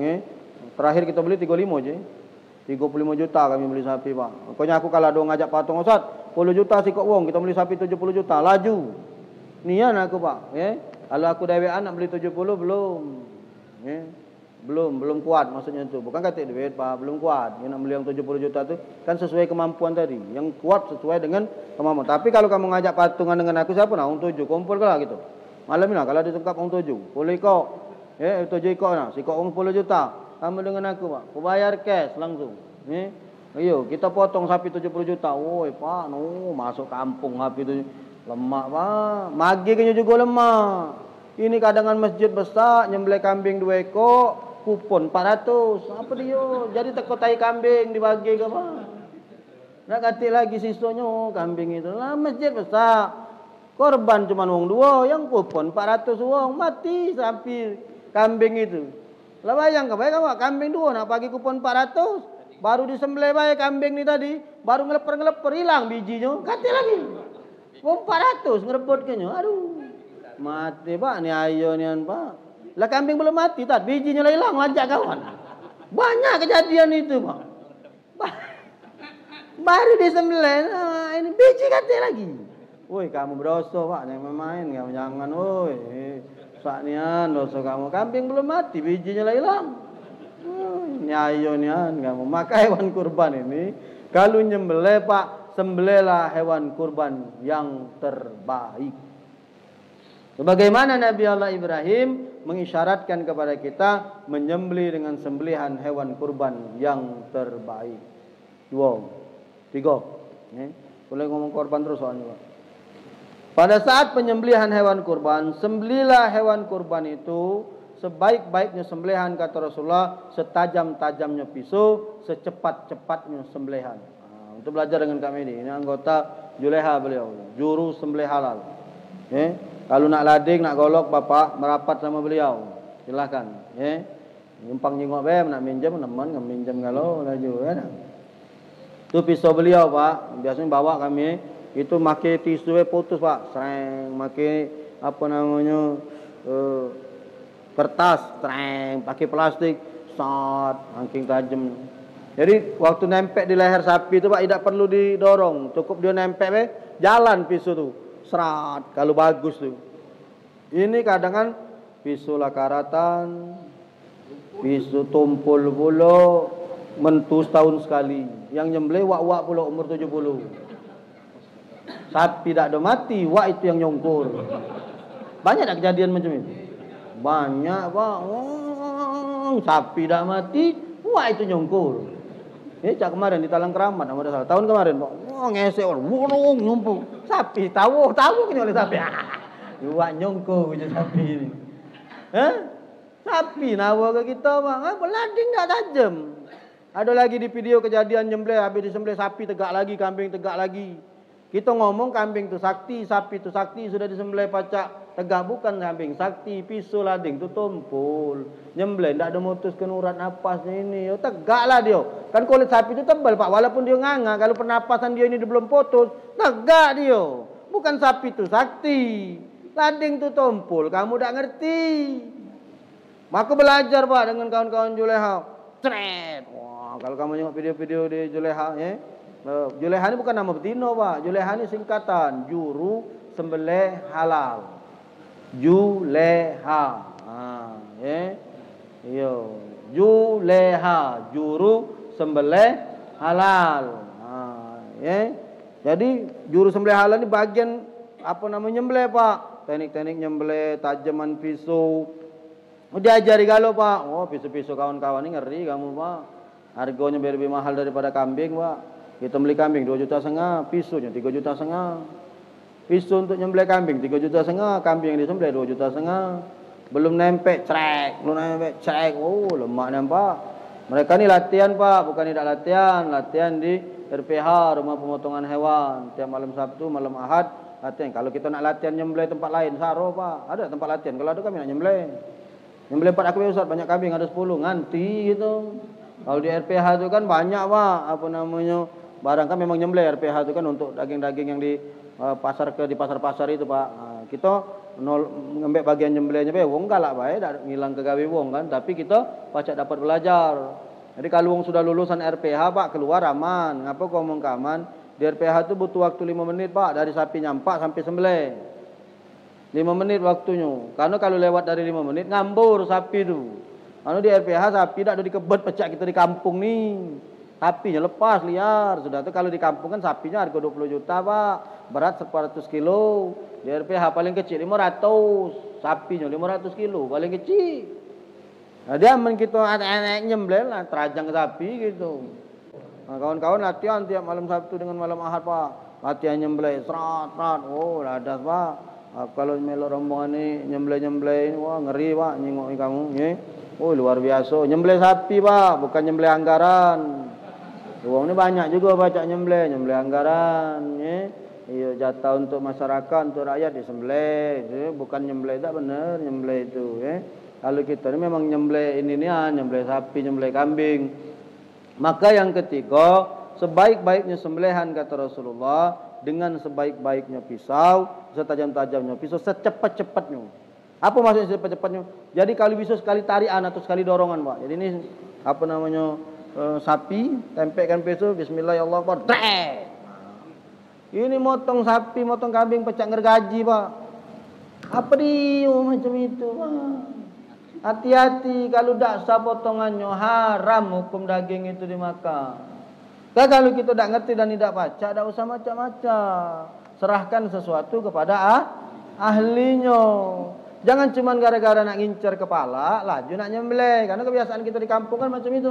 A: Terakhir kita beli 35 je. 35 juta kami beli sapi Pak. Pokoknya aku kalau ada ngajak patung Ustaz, 10 juta sikok wong, kita beli sapi 70 juta, laju. Nian aku Pak, Kalau aku dewean nak beli 70 belum. Belum kuat maksudnya itu. Bukan kata duit Pak, belum kuat. Yang nak beli yang 70 juta tu kan sesuai kemampuan tadi. Yang kuat sesuai dengan kemampuan. Tapi kalau kamu ngajak patungan dengan aku siapa nak? Orang 7 kumpul ke lah gitu. Malam ni lah kalau ditangkap orang 7, 10 ekor. 7 ekor nah, sikok orang 10 juta. Kamu dengan aku Pak, aku bayar cash langsung. Ayo kita potong sapi 70 juta. Woi Pak, masuk kampung sapi tu lemak Pak. Magi kan juga lemak. Ini kadangan masjid besar, nyembelih kambing 2 ekor, kupon 400. Apa dia? Jadi tekotai kambing dibagi ke Pak. Nak katik lagi sisanya kambing itu. Lah masjid besar. Korban cuma wong 2, yang kupon 400 wong, mati sapi kambing itu. Lah bayang Pak, kambing 2 nak bagi kupon 400. Baru disembelih bae kambing ni tadi, baru ngeleper hilang bijinya, katik lagi. Wong 400 ngerebut kenyo. Aduh. Mati Pak ni ayo nian Pak. Lah kambing belum mati tak, bijinya lah hilang lanjak kawan. Banyak kejadian itu Pak. Baru disembelih, ini biji katik lagi. Woi kamu berdosa Pak, jangan main, kamu jangan woi. Sak nian dosa kamu, kambing belum mati, bijinya lah hilang. Ini ayo nian kamu. Maka hewan kurban ini kalau nyembelih Pak, sembelihlah hewan kurban yang terbaik. Sebagaimana Nabi Allah Ibrahim mengisyaratkan kepada kita menyembelih dengan sembelihan hewan kurban yang terbaik. 2, 3. Boleh ngomong korban terus soalnya Pak. Pada saat penyembelihan hewan kurban, sembelilah hewan kurban itu sebaik-baiknya sembelihan kata Rasulullah, setajam-tajamnya pisau, secepat-cepatnya sembelihan. Untuk belajar dengan kami ini anggota Juleha beliau, juru sembelih halal. Kalau nak lading, nak golok bapak merapat sama beliau. Silakan, Numpang jengok nak minjam teman, minjam kalau laju Itu pisau beliau Pak, biasanya bawa kami. Itu makai tisu putus Pak, sereng, makai apa namanya kertas, sereng, pakai plastik, sat, angking tajam. Jadi waktu nempel di leher sapi itu Pak tidak perlu didorong, cukup dia nempel jalan pisau tu, serat kalau bagus tu. Ini kadang kan pisau lakaratan, pisau tumpul pula, mentus tahun sekali. Yang nyembelih wak-wak pula umur 70. Sapi tak ada mati, wak itu yang nyongkur. Banyak tak kejadian macam itu? Banyak Pak. Sapi tak mati, wak itu nyongkur. Cak kemarin di Talang Keramat, nama salah. Tahun kemarin Pak. Ngesek orang, wurung nyumpuk. Sapi tahu ini oleh sapi. Wak nyongkur je sapi ini. Sapi nawa ke kita Pak. Lading tak tajam. Ada lagi di video kejadian nyembelih, habis disembelih sapi tegak lagi, kambing tegak lagi. Kita ngomong kambing itu sakti, sapi itu sakti, sudah disembelih pacak tegak, bukan kambing sakti, pisau lading itu tumpul. Nyembelih tidak ada mutuskan urat napasnya ini. Tegaklah dia. Kan kulit sapi itu tebal Pak, walaupun dia nganga, kalau pernapasan dia ini belum putus, tegak dia. Bukan sapi itu sakti, lading itu tumpul. Kamu tidak ngerti. Maka belajar Pak dengan kawan-kawan Juleha. Cret. Wah, kalau kamu tengok video-video di Juleha, Juleha ini bukan nama betino Pak. Juleha ini singkatan juru sembelih halal. Juleha. Juleha, juru sembelih halal. Jadi juru sembelih halal ini bagian apa namanya nyembelih Pak. Teknik-teknik nyembelih, tajaman pisau. Diajari kalau Pak. Pisau-pisau kawan-kawan ini ngeri kamu Pak. Harganya lebih mahal daripada kambing Pak. Kita beli kambing 2,5 juta, pisaunya 3,5 juta. Pisau untuk nyembelih kambing 3,5 juta, kambing yang disembelih 2,5 juta. Belum nempel trek, lemak nampak. Mereka ni latihan Pak, bukan tidak latihan di RPH, Rumah Pemotongan Hewan. Tiap malam Sabtu, malam Ahad latihan. Kalau kita nak latihan nyembelih tempat lain, saro Pak. Ada tempat latihan. Kalau ada kami nak nyembelih. Nyembelih 4 aku Ustaz, banyak kambing ada 10, nganti gitu. Kalau di RPH itu kan banyak Pak, apa namanya? Barang kan memang nyembelih RPH itu kan untuk daging-daging yang di di pasar-pasar itu Pak. Nah, kita ngambil bagian nyembelihnya wong enggak lah Pak, dak ngilang ke gawe wong kan, tapi kita pacak dapat belajar. Jadi kalau wong sudah lulusan RPH Pak keluar aman. Ngapa kau ngomong aman? Di RPH itu butuh waktu 5 menit Pak dari sapi nyampak sampai sembelih. 5 menit waktunya. Karena kalau lewat dari 5 menit ngambur sapi itu. Karena di RPH sapi dak ada dikebet pecah kita di kampung nih. Sapinya lepas liar. Sudah itu kalau di kampung kan sapinya harga 20 juta Pak. Berat 400 kilo. Di RPH paling kecil 500. Sapinya 500 kilo paling kecil. Nah dia men kita anak-anak nyembelih lah terajang sapi gitu. Nah, kawan-kawan latihan tiap malam Sabtu dengan malam Ahad Pak. Latihan nyembelih serat. Oh ladas Pak. Kalau melok rombongan ni nyembelih-nyembelih wah ngeri Pak nyengok kamu nggih. Oh luar biasa. Nyembelih sapi Pak, bukan nyembelih anggaran. Uang ni banyak juga baca nyembelih anggaran nggih. Iya jatah untuk masyarakat, untuk rakyat disembelih. Bukan nyembelih tak benar nyembelih itu nggih. Kalau kita ni memang nyembelih ini ni nyembelih sapi, nyembelih kambing. Maka yang ketiga, sebaik-baiknya sembelihan kata Rasulullah dengan sebaik-baiknya pisau, setajam-tajamnya pisau, secepat-cepatnya. Apa maksudnya secepat-cepatnya? Jadi kalau bisa sekali tarian atau sekali dorongan, Pak. Jadi ini apa namanya sapi, tempelkan pisau, bismillahirrahmanirrahim. Ini motong sapi, motong kambing, pecah gergaji, Pak. Apa dia macam itu, Pak? Hati-hati kalau tak sah potongannya haram hukum daging itu dimakan. Nah, kalau kita tidak ngerti dan tidak baca, tidak usah macam-macam. Serahkan sesuatu kepada ahlinya. Jangan cuma gara-gara nak ngincer kepala, laju nak nyembelih. Karena kebiasaan kita di kampung kan macam itu.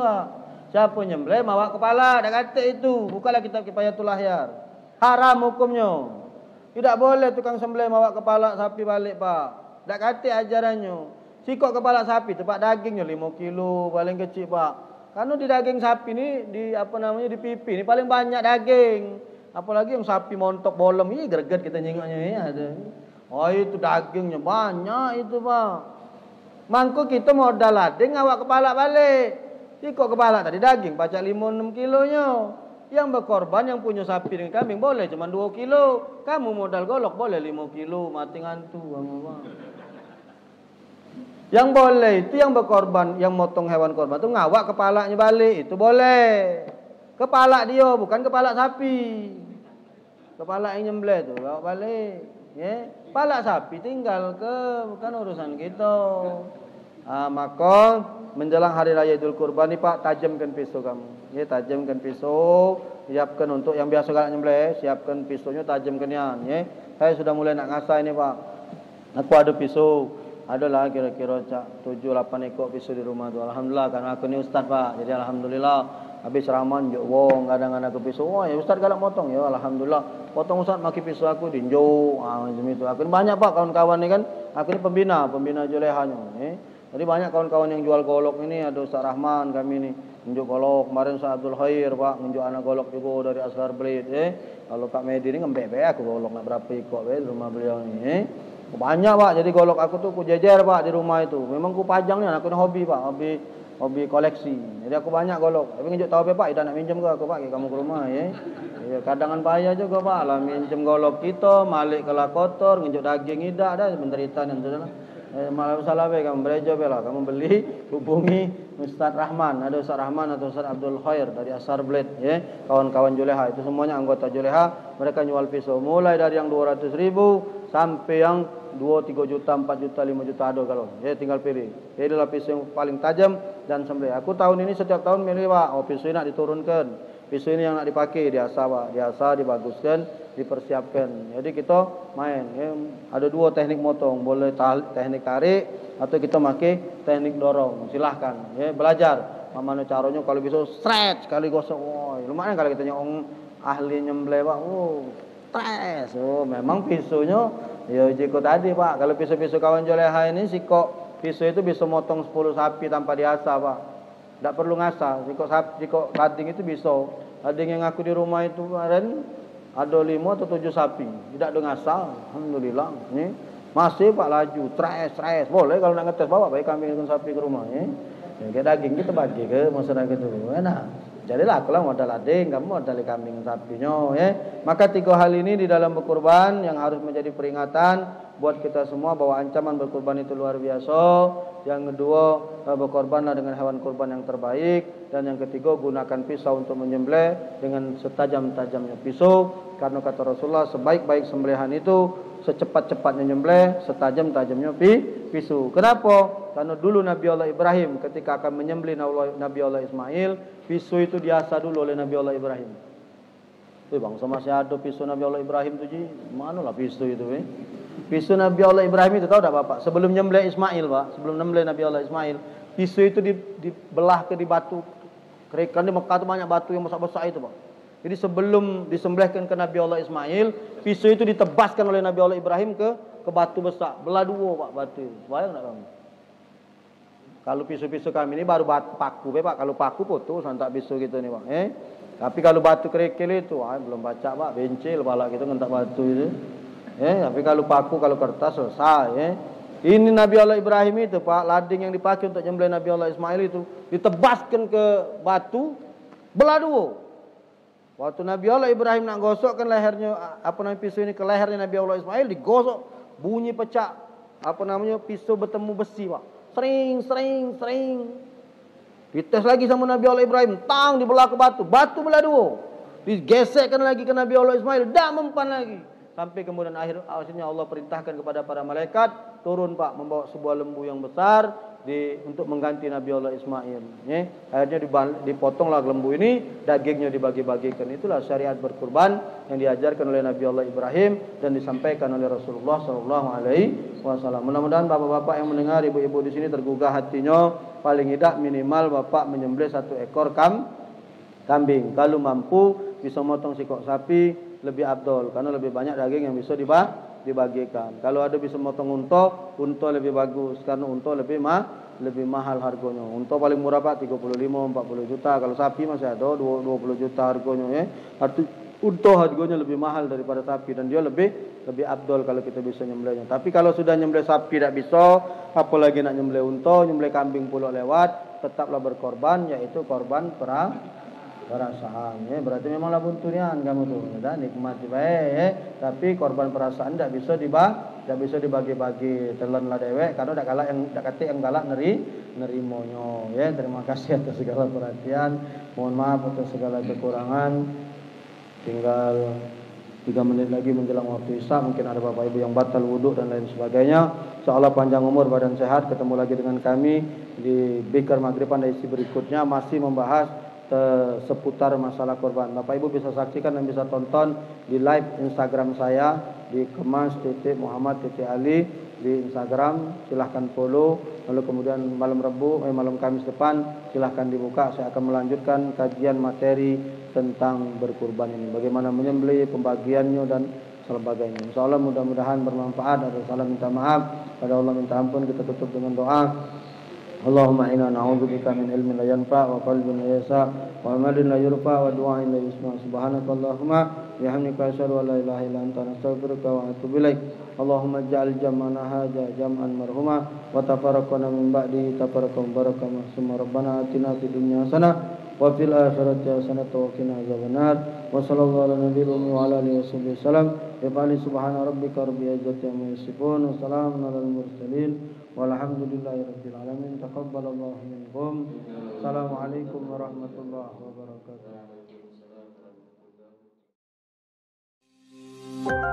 A: Siapa nyembelih, bawa kepala. Dah kata itu. Bukalah kitab Kifayatul Ahyar. Haram hukumnya. Tidak boleh tukang sembelih bawa kepala sapi balik, Pak. Tak kata ajarannya. Sikok kepala sapi, tempat dagingnya 5 kilo, paling kecil, Pak. Karena di daging sapi ni di pipi ni paling banyak daging. Apalagi yang sapi montok bolong ini greget kita nyengoknya ya ada. Oh itu dagingnya banyak itu Pak. Mangko kita modal lading awak kepala balik. Sikok kepala tadi daging pacak 5-6 kilonya. Yang berkorban yang punya sapi dengan kambing boleh cuma 2 kilo. Kamu modal golok boleh 5 kilo mati ngantu kamu Pak. Yang boleh itu yang berkorban, yang motong hewan korban itu ngawak kepalanya balik, itu boleh. Kepala dia bukan kepala sapi. Kepala yang nyembelih itu bawa balik, ya. Kepala sapi tinggal ke, bukan urusan kita. Maka menjelang hari raya Idul Kurban ni Pak, tajamkan pisau kamu. Ya, tajamkan pisau, siapkan untuk yang biasa galak nyembelih, siapkan pisaunya tajamkan ya. Saya sudah mulai nak ngasah ini Pak. Aku ada pisau. Adalah kira-kira 7-8 ekor pisau di rumah tu. Alhamdulillah karena aku ni ustaz Pak. Jadi alhamdulillah habis ceramah njuk wong kadang-kadang aku pisau. Oh ya ustaz galak motong ya alhamdulillah. Potong ustaz maki pisau aku dinjuk. Macam itu. Aku ni banyak Pak kawan-kawan ni kan. Aku ni pembina Julehanya. Jadi banyak kawan-kawan yang jual golok ini ada Ustaz Rahman kami ni. Njuk golok kemarin Ustaz Abdul Khair Pak njuk anak golok juga dari Asghar Blade Kalau Pak Medi ni ngembek-bek aku golok nak berapa ekor di rumah beliau ni Banyak Pak, jadi golok aku tuh ku jejer Pak di rumah itu. Memang ku pajang ni, aku ni hobi Pak, hobi koleksi. Jadi aku banyak golok. Tapi nginjuk tahu Pak, ida nak minjem ke aku Pak, kamu ke rumah ya. Kadangan payah juga Pak, lah minjem golok kita, malik kalau kotor, nginjuk daging ida dah menderita dan sudah. Malah salah kamu berejo lah, kamu beli, hubungi Ustaz Rahman, ada Ustaz Rahman atau Ustaz Abdul Khair dari Asghar Blade ya. Kawan-kawan Juleha itu semuanya anggota Juleha, mereka jual pisau mulai dari yang 200.000 sampai yang 2-3 juta, 4 juta, 5 juta ada kalau. Ya tinggal pilih. Ini adalah pisau yang paling tajam dan sembelih. Aku tahun ini setiap tahun milih Pak, pisau ini nak diturunkan. Pisau ini yang nak dipakai diasah Pak, diasah, dibaguskan, dipersiapkan. Jadi kita main. Ya. Ada 2 teknik motong, boleh teknik tarik atau kita pakai teknik dorong. Silahkan. Ya belajar. Mana caranya kalau bisa stretch kali gosok. Wah, lumayan kalau kita nyong ahli nyembelih Pak. Stres. Memang pisaunya ya jiko tadi Pak. Kalau pisau-pisau kawan Juleha ini sikok pisau itu bisa motong 10 sapi tanpa diasah Pak. Tak perlu ngasah. Sikok lading itu bisa. Lading yang aku di rumah itu kemarin Ada 5 atau 7 sapi. Tidak ada ngasal. Alhamdulillah. Ni masih Pak laju, stres. Boleh kalau nak ngetes bawa baik kambing dengan sapi ke rumah. Ya, daging kita bagi ke masyarakat itu. Enak. Jadilah kalau modal lading, kamu modal kambing sapinya. Maka 3 hal ini di dalam berkurban yang harus menjadi peringatan buat kita semua bahwa ancaman berkurban itu luar biasa. Yang kedua, berkorbanlah dengan hewan kurban yang terbaik. Dan yang ketiga, gunakan pisau untuk menyembelih dengan setajam-tajamnya pisau. Karena kata Rasulullah, sebaik-baik sembelihan itu secepat-cepatnya nyembelih, setajam-tajamnya pisau. Kenapa? Karena dulu Nabi Allah Ibrahim ketika akan menyembelih Nabi Allah Ismail, pisau itu diasah dulu oleh Nabi Allah Ibrahim. Bangsa masih ada pisau Nabi Allah Ibrahim tu ji. Manalah pisau itu Pisau Nabi Allah Ibrahim itu tahu tak Bapak? Sebelum nyembelih Ismail, Pak, sebelum nyembelih Nabi Allah Ismail, pisau itu dibelah ke di batu. Kan di Mekah itu banyak batu yang besar-besar itu, Pak. Jadi sebelum disembelihkan ke Nabi Allah Ismail, pisau itu ditebaskan oleh Nabi Allah Ibrahim ke batu besar. Belah 2, Pak, batu. Bayang tak kamu? Kalau pisau-pisau kami ini baru paku, Pak. Kalau paku putus, santak pisau gitu nih, Pak. Tapi kalau batu kerikil itu, belum baca, Pak. Bencil pala gitu ngentak batu itu. Tapi kalau paku, kalau kertas selesai. Ini Nabi Allah Ibrahim itu, Pak, lading yang dipakai untuk nyembelih Nabi Allah Ismail itu ditebaskan ke batu, belah 2. Waktu Nabi Allah Ibrahim nak gosokkan lehernya, pisau ini ke lehernya Nabi Allah Ismail, digosok, bunyi pecah, pisau bertemu besi, Pak. Sering. Dites lagi sama Nabi Allah Ibrahim, tang dibelah ke batu belah 2. Digesekkan lagi ke Nabi Allah Ismail, dah mempan lagi. Sampai kemudian akhirnya Allah perintahkan kepada para malaikat turun, Pak, membawa sebuah lembu yang besar untuk mengganti Nabi Allah Ismail. Akhirnya dipotonglah lembu ini, dagingnya dibagi-bagikan. Itulah syariat berkurban yang diajarkan oleh Nabi Allah Ibrahim dan disampaikan oleh Rasulullah SAW. Mudah-mudahan bapak-bapak yang mendengar, ibu-ibu di sini tergugah hatinya, paling tidak minimal bapak menyembelih 1 ekor kambing. Kalau mampu bisa motong sikok sapi, lebih abdol karena lebih banyak daging yang bisa dibagikan. Kalau ada bisa motong unta lebih bagus karena unta lebih mahal harganya. Unta paling murah, Pak, 35-40 juta. Kalau sapi masih ada 20 juta harganya. Unta harganya lebih mahal daripada sapi dan dia lebih abdol kalau kita bisa nyembelihnya. Tapi kalau sudah nyembelih sapi tidak bisa, apalagi nak nyembelih unta, nyembelih kambing pula lewat, tetaplah berkorban, yaitu korban perasaan. Berarti memanglah buntunian kamu tuh, ya, nikmati baik, tapi korban perasaan tidak bisa dibagi-bagi. Telanlah dewek karena dak kate yang galak nerimonyo. Terima kasih atas segala perhatian. Mohon maaf atas segala kekurangan. Tinggal 3 menit lagi menjelang waktu isya, mungkin ada bapak ibu yang batal wudhu dan lain sebagainya. Insyaallah panjang umur, badan sehat. Ketemu lagi dengan kami di Bikar Maghriban edisi berikutnya, masih membahas seputar masalah korban. Bapak Ibu bisa saksikan dan bisa tonton di live Instagram saya di kemas.muhammad.ali di Instagram. Silahkan follow. Lalu kemudian malam Kamis depan silahkan dibuka. Saya akan melanjutkan kajian materi tentang berkurban ini. Bagaimana menyembelih, pembagiannya dan sebagainya. Insyaallah mudah-mudahan bermanfaat. Ada salah minta maaf, pada Allah minta ampun. Kita tutup dengan doa. Allahumma inna na'udzubika min ilmin la yanfa' wa qalbin la yasa' wa amalin la yurfa' wa du'ain la yusma'. Subhanakallahumma bihamdika asyhadu an la ilaha illa anta astaghfiruka wa atubu ilaik. Allahumma ij'al jam'ana hadza jam'an marhuma wa tafarraqna min ba'dihi tafarraqan barakan. Summa rabbana atina fid dunya hasanah wa fil akhirati hasanah wa qina adzabannar. Wa sallallahu ala nabiyina wa ala alihi wasallam. Subhana rabbika rabbil izzati amma yasifun wa salamun alal mursalin. Walhamdulillahi alamin. Taqabbalallahu minkum. Assalamualaikum warahmatullahi wabarakatuh.